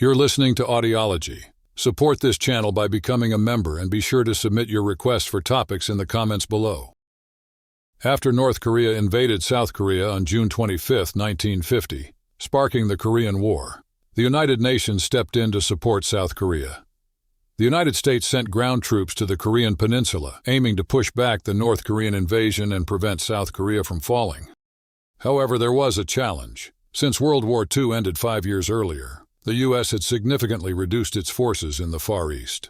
You're listening to Audiology. Support this channel by becoming a member and be sure to submit your requests for topics in the comments below. After North Korea invaded South Korea on June 25, 1950, sparking the Korean War, the United Nations stepped in to support South Korea. The United States sent ground troops to the Korean peninsula, aiming to push back the North Korean invasion and prevent South Korea from falling. However, there was a challenge. Since World War II ended 5 years earlier, the U.S. had significantly reduced its forces in the Far East.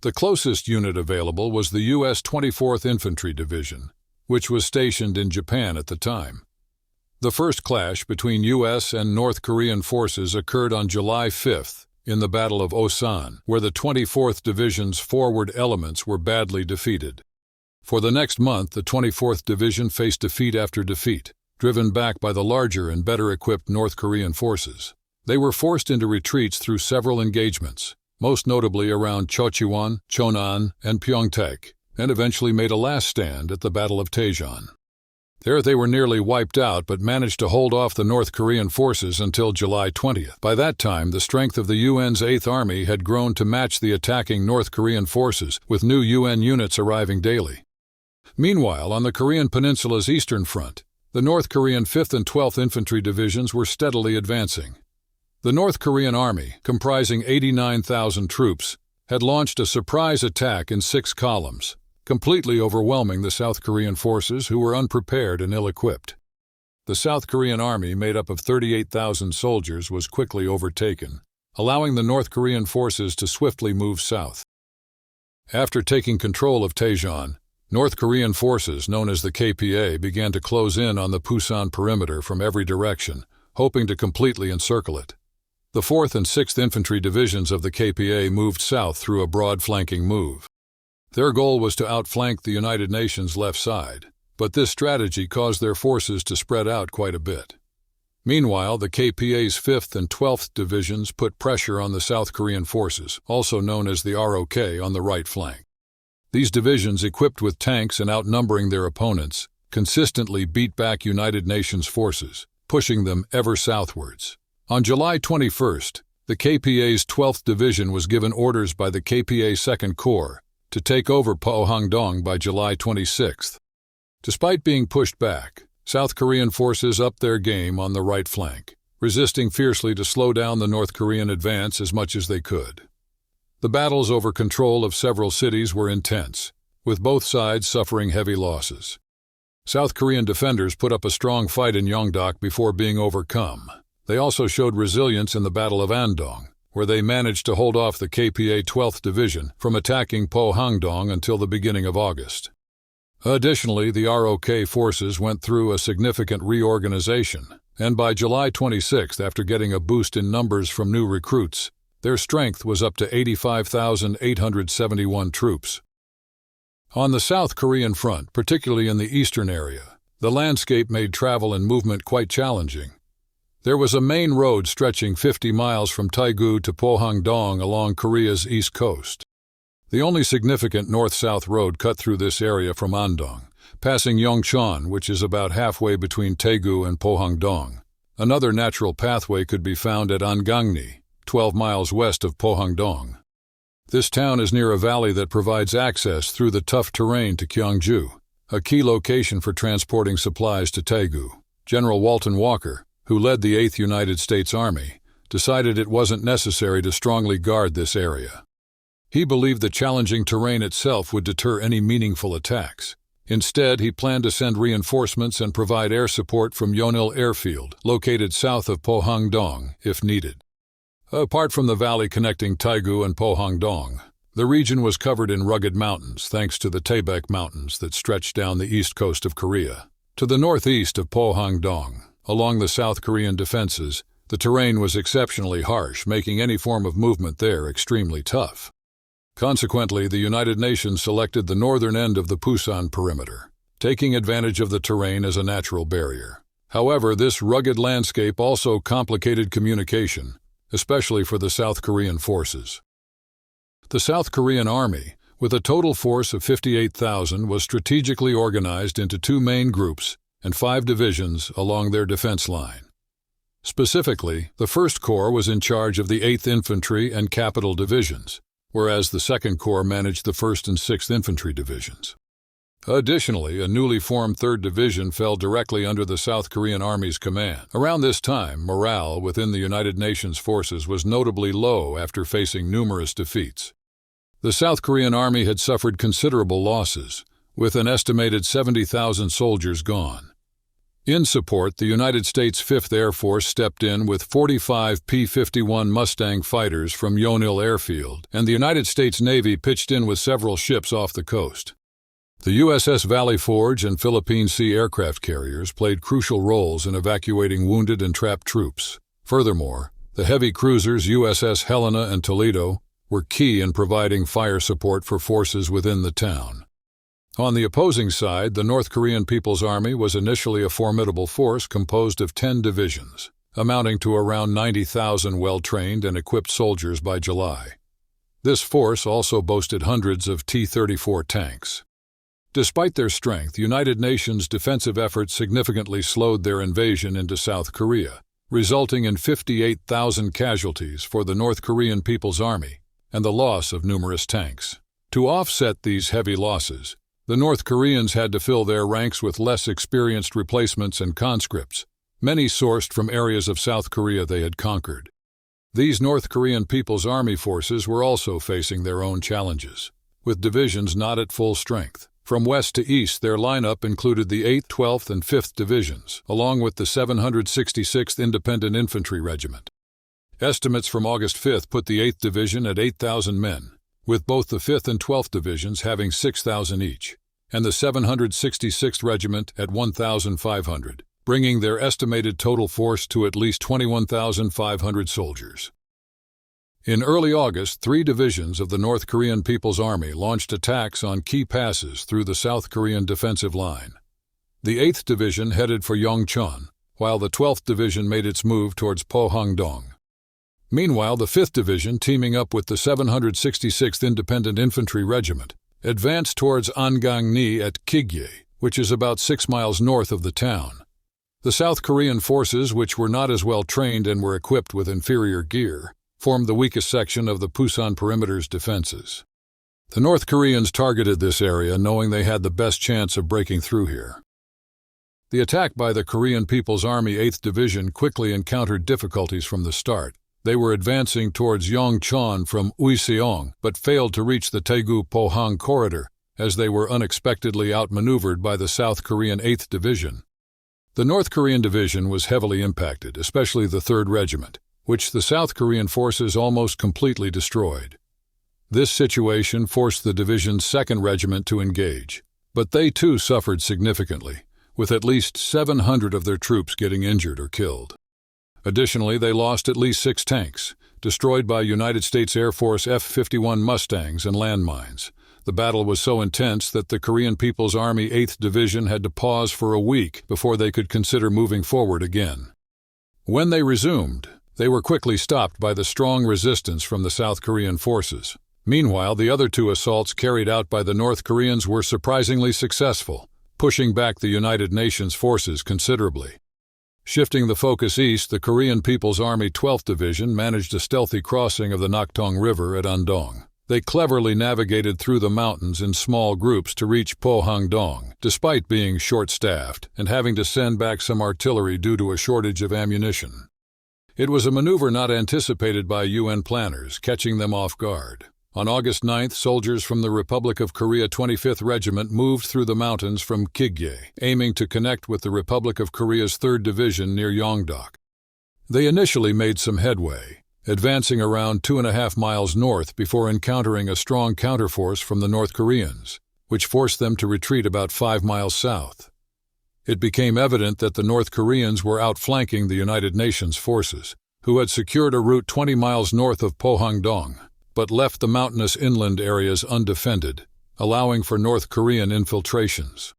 The closest unit available was the U.S. 24th Infantry Division, which was stationed in Japan at the time. The first clash between U.S. and North Korean forces occurred on July 5th in the Battle of Pusan, where the 24th Division's forward elements were badly defeated. For the next month, the 24th Division faced defeat after defeat, driven back by the larger and better-equipped North Korean forces. They were forced into retreats through several engagements, most notably around Chocheon, Cheonan, and Pyeongtaek, and eventually made a last stand at the Battle of Daejeon. There they were nearly wiped out but managed to hold off the North Korean forces until July 20th. By that time, the strength of the UN's 8th Army had grown to match the attacking North Korean forces, with new UN units arriving daily. Meanwhile, on the Korean Peninsula's eastern front, the North Korean 5th and 12th Infantry Divisions were steadily advancing. The North Korean Army, comprising 89,000 troops, had launched a surprise attack in 6 columns, completely overwhelming the South Korean forces who were unprepared and ill-equipped. The South Korean Army, made up of 38,000 soldiers, was quickly overtaken, allowing the North Korean forces to swiftly move south. After taking control of Daejeon, North Korean forces, known as the KPA, began to close in on the Pusan Perimeter from every direction, hoping to completely encircle it. The 4th and 6th Infantry Divisions of the KPA moved south through a broad flanking move. Their goal was to outflank the United Nations' left side, but this strategy caused their forces to spread out quite a bit. Meanwhile, the KPA's 5th and 12th Divisions put pressure on the South Korean forces, also known as the ROK, on the right flank. These divisions, equipped with tanks and outnumbering their opponents, consistently beat back United Nations forces, pushing them ever southwards. On July 21st, the KPA's 12th Division was given orders by the KPA 2nd Corps to take over Pohangdong by July 26th. Despite being pushed back, South Korean forces upped their game on the right flank, resisting fiercely to slow down the North Korean advance as much as they could. The battles over control of several cities were intense, with both sides suffering heavy losses. South Korean defenders put up a strong fight in Yeongdeok before being overcome. They also showed resilience in the Battle of Andong, where they managed to hold off the KPA 12th Division from attacking Pohangdong until the beginning of August. Additionally, the ROK forces went through a significant reorganization, and by July 26th, after getting a boost in numbers from new recruits, their strength was up to 85,871 troops. On the South Korean front, particularly in the eastern area, the landscape made travel and movement quite challenging. There was a main road stretching 50 miles from Daegu to Pohangdong along Korea's east coast. The only significant north-south road cut through this area from Andong, passing Yongcheon, which is about halfway between Daegu and Pohangdong. Another natural pathway could be found at Angangni, 12 miles west of Pohangdong. This town is near a valley that provides access through the tough terrain to Gyeongju, a key location for transporting supplies to Daegu. General Walton Walker, who led the 8th United States Army, decided it wasn't necessary to strongly guard this area. He believed the challenging terrain itself would deter any meaningful attacks. Instead, he planned to send reinforcements and provide air support from Yeonil Airfield, located south of Pohangdong, if needed. Apart from the valley connecting Daegu and Pohangdong, the region was covered in rugged mountains thanks to the Taebaek Mountains that stretched down the east coast of Korea. To the northeast of Pohangdong, along the South Korean defenses, the terrain was exceptionally harsh, making any form of movement there extremely tough. Consequently, the United Nations selected the northern end of the Pusan Perimeter, taking advantage of the terrain as a natural barrier. However, this rugged landscape also complicated communication, especially for the South Korean forces. The South Korean Army, with a total force of 58,000, was strategically organized into 2 main groups and 5 divisions along their defense line. Specifically, the 1st Corps was in charge of the 8th Infantry and Capital Divisions, whereas the 2nd Corps managed the 1st and 6th Infantry Divisions. Additionally, a newly formed 3rd Division fell directly under the South Korean Army's command. Around this time, morale within the United Nations forces was notably low after facing numerous defeats. The South Korean Army had suffered considerable losses, with an estimated 70,000 soldiers gone. In support, the United States 5th Air Force stepped in with 45 P-51 Mustang fighters from Yonil Airfield, and the United States Navy pitched in with several ships off the coast. The USS Valley Forge and Philippine Sea aircraft carriers played crucial roles in evacuating wounded and trapped troops. Furthermore, the heavy cruisers USS Helena and Toledo were key in providing fire support for forces within the town. On the opposing side, the North Korean People's Army was initially a formidable force composed of 10 divisions, amounting to around 90,000 well-trained and equipped soldiers by July. This force also boasted hundreds of T-34 tanks. Despite their strength, United Nations defensive efforts significantly slowed their invasion into South Korea, resulting in 58,000 casualties for the North Korean People's Army and the loss of numerous tanks. To offset these heavy losses, the North Koreans had to fill their ranks with less experienced replacements and conscripts, many sourced from areas of South Korea they had conquered. These North Korean People's Army forces were also facing their own challenges, with divisions not at full strength. From west to east, their lineup included the 8th, 12th, and 5th Divisions, along with the 766th Independent Infantry Regiment. Estimates from August 5th put the 8th Division at 8,000 men, with both the 5th and 12th Divisions having 6,000 each, and the 766th Regiment at 1,500, bringing their estimated total force to at least 21,500 soldiers. In early August, 3 divisions of the North Korean People's Army launched attacks on key passes through the South Korean defensive line. The 8th Division headed for Yongchon, while the 12th Division made its move towards Pohangdong. Meanwhile, the 5th Division, teaming up with the 766th Independent Infantry Regiment, advanced towards Angangni at Kigye, which is about 6 miles north of the town. The South Korean forces, which were not as well trained and were equipped with inferior gear, formed the weakest section of the Pusan Perimeter's defenses. The North Koreans targeted this area knowing they had the best chance of breaking through here. The attack by the Korean People's Army 8th Division quickly encountered difficulties from the start. They were advancing towards Yongchon from Uiseong, but failed to reach the Daegu-Pohang corridor, as they were unexpectedly outmaneuvered by the South Korean 8th Division. The North Korean Division was heavily impacted, especially the 3rd Regiment, which the South Korean forces almost completely destroyed. This situation forced the division's 2nd Regiment to engage, but they too suffered significantly, with at least 700 of their troops getting injured or killed. Additionally, they lost at least 6 tanks, destroyed by United States Air Force F-51 Mustangs and landmines. The battle was so intense that the Korean People's Army 8th Division had to pause for a week before they could consider moving forward again. When they resumed, they were quickly stopped by the strong resistance from the South Korean forces. Meanwhile, the other 2 assaults carried out by the North Koreans were surprisingly successful, pushing back the United Nations forces considerably. Shifting the focus east, the Korean People's Army 12th Division managed a stealthy crossing of the Naktong River at Andong. They cleverly navigated through the mountains in small groups to reach Pohangdong, despite being short-staffed and having to send back some artillery due to a shortage of ammunition. It was a maneuver not anticipated by UN planners, catching them off guard. On August 9th, soldiers from the Republic of Korea 25th Regiment moved through the mountains from Kigye, aiming to connect with the Republic of Korea's 3rd Division near Yongdok. They initially made some headway, advancing around 2.5 miles north before encountering a strong counterforce from the North Koreans, which forced them to retreat about 5 miles south. It became evident that the North Koreans were outflanking the United Nations forces, who had secured a route 20 miles north of Pohangdong, but left the mountainous inland areas undefended, allowing for North Korean infiltrations.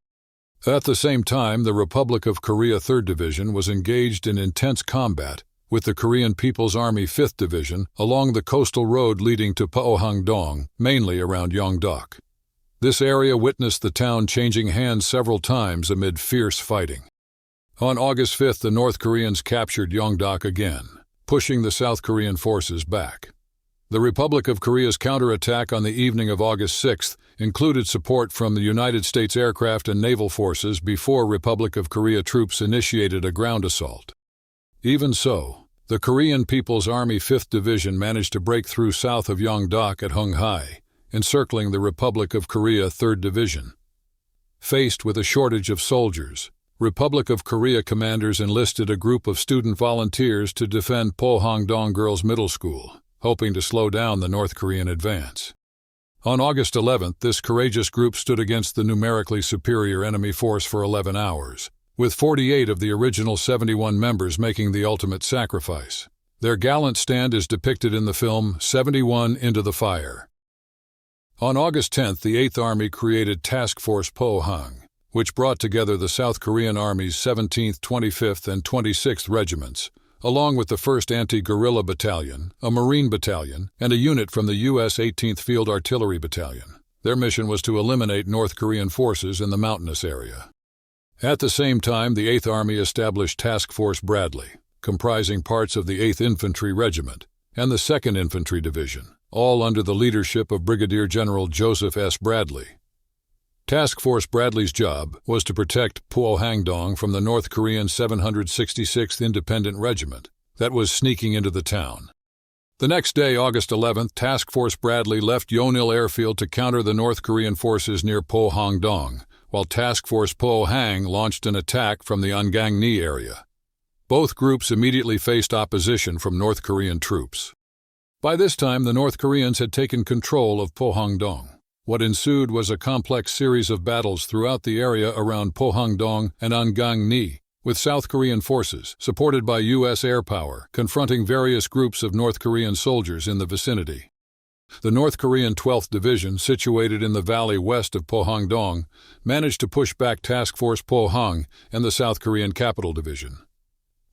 At the same time, the Republic of Korea 3rd Division was engaged in intense combat with the Korean People's Army 5th Division along the coastal road leading to Pohangdong, mainly around Yongdok. This area witnessed the town changing hands several times amid fierce fighting. On August 5th, the North Koreans captured Yeongdeok again, pushing the South Korean forces back. The Republic of Korea's counterattack on the evening of August 6th included support from the United States aircraft and naval forces before Republic of Korea troops initiated a ground assault. Even so, the Korean People's Army 5th Division managed to break through south of Yeongdeok at Hunghai, encircling the Republic of Korea 3rd Division. Faced with a shortage of soldiers, Republic of Korea commanders enlisted a group of student volunteers to defend Pohangdong Girls Middle School, hoping to slow down the North Korean advance. On August 11th, this courageous group stood against the numerically superior enemy force for 11 hours, with 48 of the original 71 members making the ultimate sacrifice. Their gallant stand is depicted in the film 71 Into the Fire. On August 10th, the 8th Army created Task Force Pohang, which brought together the South Korean Army's 17th, 25th, and 26th Regiments, along with the 1st Anti-Guerrilla Battalion, a Marine Battalion, and a unit from the U.S. 18th Field Artillery Battalion. Their mission was to eliminate North Korean forces in the mountainous area. At the same time, the 8th Army established Task Force Bradley, comprising parts of the 8th Infantry Regiment and the 2nd Infantry Division, all under the leadership of Brigadier General Joseph S. Bradley. Task Force Bradley's job was to protect Pohangdong from the North Korean 766th Independent Regiment that was sneaking into the town. The next day, August 11th, Task Force Bradley left Yeonil Airfield to counter the North Korean forces near Pohangdong, while Task Force Pohang launched an attack from the Angangni area. Both groups immediately faced opposition from North Korean troops. By this time, the North Koreans had taken control of Pohangdong. What ensued was a complex series of battles throughout the area around Pohangdong and Angangni, with South Korean forces, supported by U.S. air power, confronting various groups of North Korean soldiers in the vicinity. The North Korean 12th Division, situated in the valley west of Pohangdong, managed to push back Task Force Pohang and the South Korean Capital Division.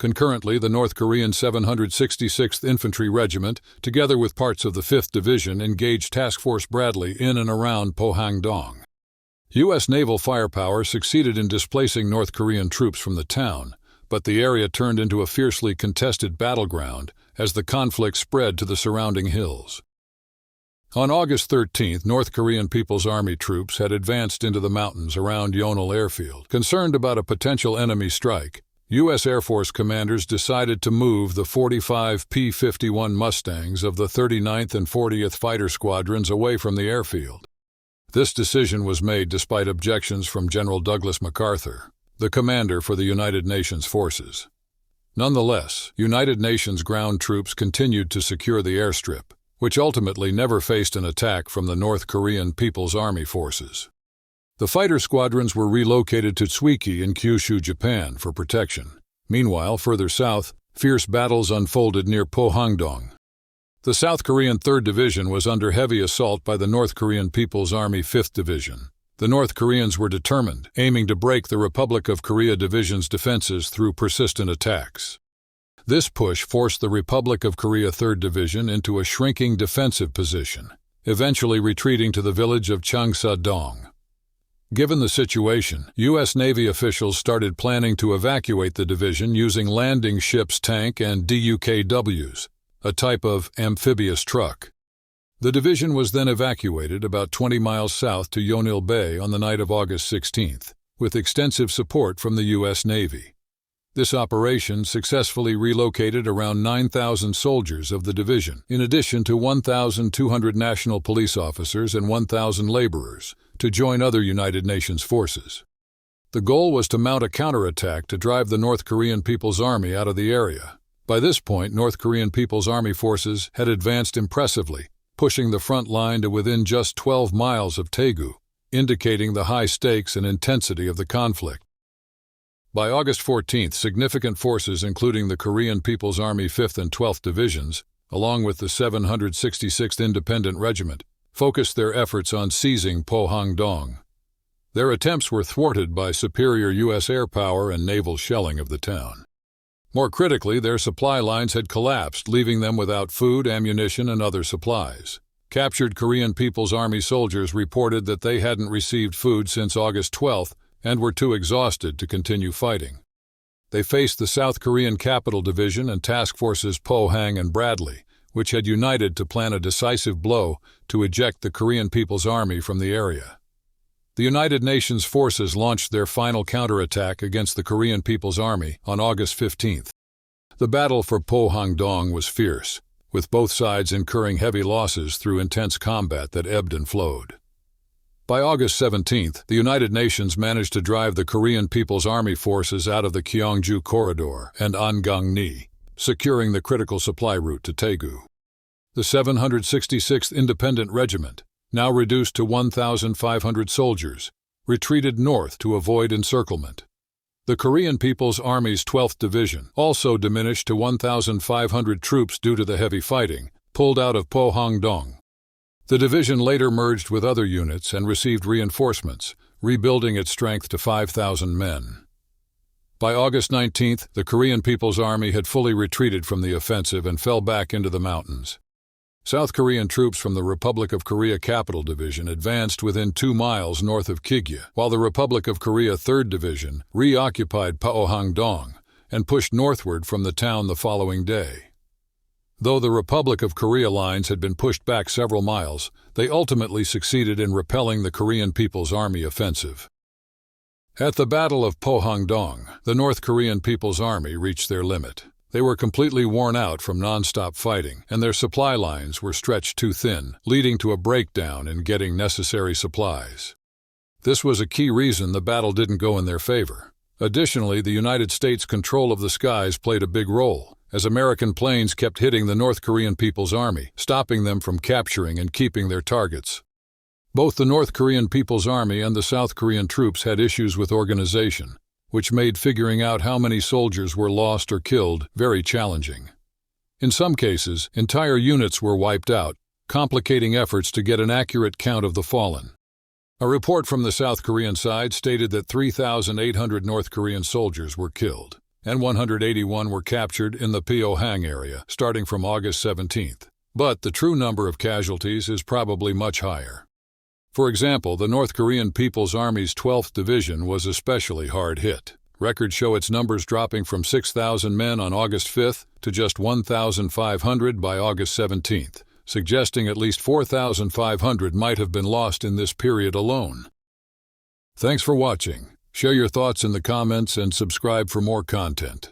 Concurrently, the North Korean 766th Infantry Regiment, together with parts of the 5th Division, engaged Task Force Bradley in and around Pohangdong. U.S. naval firepower succeeded in displacing North Korean troops from the town, but the area turned into a fiercely contested battleground as the conflict spread to the surrounding hills. On August 13th, North Korean People's Army troops had advanced into the mountains around Yeonil Airfield. Concerned about a potential enemy strike, U.S. Air Force commanders decided to move the 45 P-51 Mustangs of the 39th and 40th Fighter Squadrons away from the airfield. This decision was made despite objections from General Douglas MacArthur, the commander for the United Nations forces. Nonetheless, United Nations ground troops continued to secure the airstrip, which ultimately never faced an attack from the North Korean People's Army forces. The fighter squadrons were relocated to Tsuiki in Kyushu, Japan, for protection. Meanwhile, further south, fierce battles unfolded near Pohangdong. The South Korean 3rd Division was under heavy assault by the North Korean People's Army 5th Division. The North Koreans were determined, aiming to break the Republic of Korea Division's defenses through persistent attacks. This push forced the Republic of Korea 3rd Division into a shrinking defensive position, eventually retreating to the village of Changsa-dong. Given the situation, U.S. Navy officials started planning to evacuate the division using landing ships tank and DUKWs, a type of amphibious truck. The division was then evacuated about 20 miles south to Yeonil Bay on the night of August 16th, with extensive support from the U.S. Navy. This operation successfully relocated around 9,000 soldiers of the division, in addition to 1,200 national police officers and 1,000 laborers, to join other United Nations forces. The goal was to mount a counterattack to drive the North Korean People's Army out of the area. By this point, North Korean People's Army forces had advanced impressively, pushing the front line to within just 12 miles of Daegu, indicating the high stakes and intensity of the conflict. By August 14th, significant forces including the Korean People's Army 5th and 12th Divisions, along with the 766th Independent Regiment, focused their efforts on seizing Pohangdong. Their attempts were thwarted by superior U.S. air power and naval shelling of the town. More critically, their supply lines had collapsed, leaving them without food, ammunition, and other supplies. Captured Korean People's Army soldiers reported that they hadn't received food since August 12th and were too exhausted to continue fighting. They faced the South Korean Capital Division and task forces Pohang and Bradley, which had united to plan a decisive blow to eject the Korean People's Army from the area. The United Nations forces launched their final counterattack against the Korean People's Army on August 15th. The battle for Pohang-dong was fierce, with both sides incurring heavy losses through intense combat that ebbed and flowed. By August 17th, the United Nations managed to drive the Korean People's Army forces out of the Gyeongju Corridor and Anggang-ni, securing the critical supply route to Daegu. The 766th Independent Regiment, now reduced to 1,500 soldiers, retreated north to avoid encirclement. The Korean People's Army's 12th Division, also diminished to 1,500 troops due to the heavy fighting, pulled out of Pohang-dong. The division later merged with other units and received reinforcements, rebuilding its strength to 5,000 men. By August 19th, the Korean People's Army had fully retreated from the offensive and fell back into the mountains. South Korean troops from the Republic of Korea Capital Division advanced within 2 miles north of Kigya, while the Republic of Korea 3rd Division reoccupied Pohang-dong and pushed northward from the town the following day. Though the Republic of Korea lines had been pushed back several miles, they ultimately succeeded in repelling the Korean People's Army offensive. At the Battle of Pohang-dong, the North Korean People's Army reached their limit. They were completely worn out from non-stop fighting, and their supply lines were stretched too thin, leading to a breakdown in getting necessary supplies. This was a key reason the battle didn't go in their favor. Additionally, the United States' control of the skies played a big role, as American planes kept hitting the North Korean People's Army, stopping them from capturing and keeping their targets. Both the North Korean People's Army and the South Korean troops had issues with organization, which made figuring out how many soldiers were lost or killed very challenging. In some cases, entire units were wiped out, complicating efforts to get an accurate count of the fallen. A report from the South Korean side stated that 3,800 North Korean soldiers were killed, and 181 were captured in the Pohang area starting from August 17th. But the true number of casualties is probably much higher. For example, the North Korean People's Army's 12th Division was especially hard hit. Records show its numbers dropping from 6,000 men on August 5th to just 1,500 by August 17th, suggesting at least 4,500 might have been lost in this period alone. Thanks for watching. Share your thoughts in the comments and subscribe for more content.